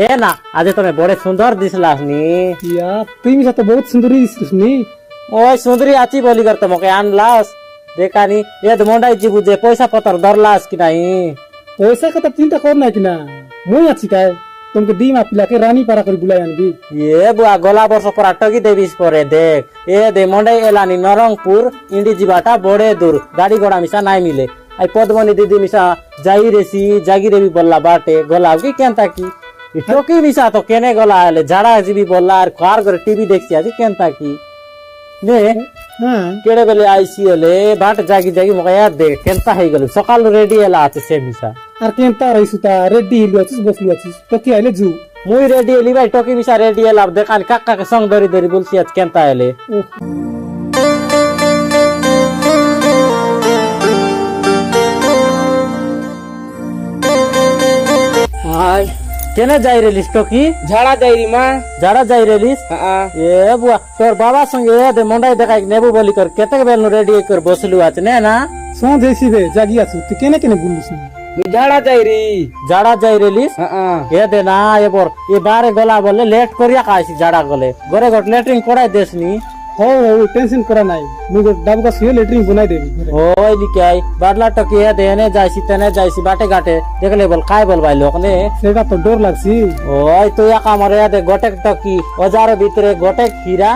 এ না আজ তুমি বড় সুন্দর দিসলাস নি ইয়া তুই মিশা তো বহুত সুন্দরী দিছিস নি। ওই সুন্দরী আছি বলি কর তোমাকে আনলাস দেখানি এ তো মন্ডাই জিবু যে পয়সা পতর ধরলাস কি নাই পয়সা কথা চিন্তা কর না কিনা মই আছি কাই তোমাকে দিমা পিলাকে রানী পাড়া করে বুলাই আনবি। এ বুয়া গলা বর্ষ পর টকি দেবিস পরে দেখ এ দে মন্ডাই এলানি নরংপুর ইন্ডি জিবাটা বড়ে দূর গাড়ি ঘোড়া মিশা নাই মিলে আই পদ্মনি দিদি মিশা যাই রেছি জাগি রেবি বললা বাটে গলাও কি কেন তাকি টকি মিশা তো কেনে গলা আলে ঝাড়া জিবি বললা আর কার করে টিভি দেখছি আজ কেন তাকি নে হ্যাঁ কেড়ে বেলে আইসি হলে বাট জাগি জাগি মকে আর দেখ কেনতা হয়ে গেল সকাল রেডি এলা আছে সে মিশা আর কেনতা রইছু তা রেডি হিলু আছিস বসলু আছিস তো কি আইলে জু মুই রেডি এলি ভাই টকি মিশা রেডি এলা দেখান কাকাকে সঙ্গ ধরি ধরি বলছি আজ কেনতা এলে হাই কেনে যাই রেলিস টকি ঝাড়া যাইরি মা যারা যাই রেলিস হ্যাঁ এ বুয়া তোর বাবার সঙ্গে এ দে মন্ডাই দেখাই নেবু বলি কর কেতে বেল রেডি কর বসলু আছে না সো দেছি বে জাগি আছু তুই কেনে কেনে বুলুস না ঝাড়া যাইরি যারা যাই রেলিস হ্যাঁ এ দে না এবার এবারে গলা বলে লেট করিয়া খাইছি যারা গলে ঘরে ঘট লেট্রিন করাই দেসনি হো হো টেনশন করা নাই মুই ডাব গাছ হিয়ে লেট্রিন বনাই দেবি ঘরে। ওই লিখাই বাদলা টকি এ দে এনে যাইছি তেনে যাইছি বাটে ঘাটে দেখলে বল খাই বল ভাই লোক নে সেটা তো ডর লাগছি। ওই তুই একা মরে দে গোটেক টকি ওজার ভিতরে গোটেক খিরা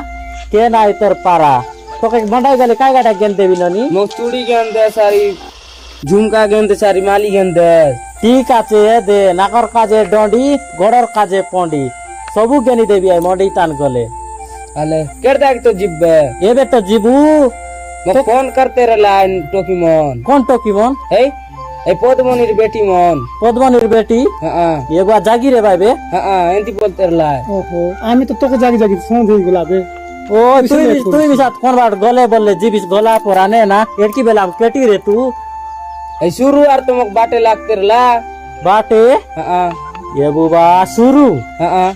কে নাই তোর পারা তোকে মন্ডাই গেলে কাই গাটা গেন দেবি ননি মোক চুড়ি গেন দে সারি ঝুমকা গেন দে সারি মালি গেন দে ঠিক আছে দে নাকর কাজে ডন্ডি গড়র কাজে পন্ডি সবু গেনি দেবি আই মন্ডি টান গলে আলে কের দেখ তো জিব্বে এবে তো জিবু মোক ফোন করতে রলাইন টকি মন কোন টকি মন এই এই পদ্মনির বেটি মন পদ্মনির বেটি হ্যাঁ এবার জাগি রে ভাইবে হ্যাঁ এন্তি বলতে রলাই ওহো আমি তো তোকে জাগি জাগি ফোন দিয়ে গুলাবে ও তুই তুই মিশাত কোন বার গলে বললে জিবিস গলা পরানে না এটকি বেলাম কেটি রে তু এই শুরু আর তোমাক বাটে লাগতে রলা বাটে হ্যাঁ এ বুবা শুরু হ্যাঁ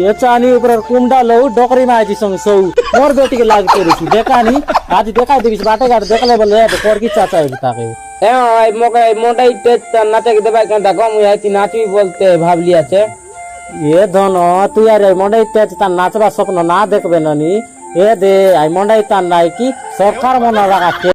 ये चानी ऊपर कुमडा लो डोकरी में आजी संग सौ मोर बेटी के लाग करी थी देखा नहीं आज देखा देविस बाटे घाट देखले बोले तो कोर की चाचा है ताके এই মোকে মোটাই টেচ নাটক দেবাই কেন দেখো মুই আইতি নাচবি বলতে ভাবলি আছে ये धनो तू यार मंडई तेज ता नाचबा स्वप्न ना देखबे ननी ए दे आई मंडई ता नाई की सरकार मन लगा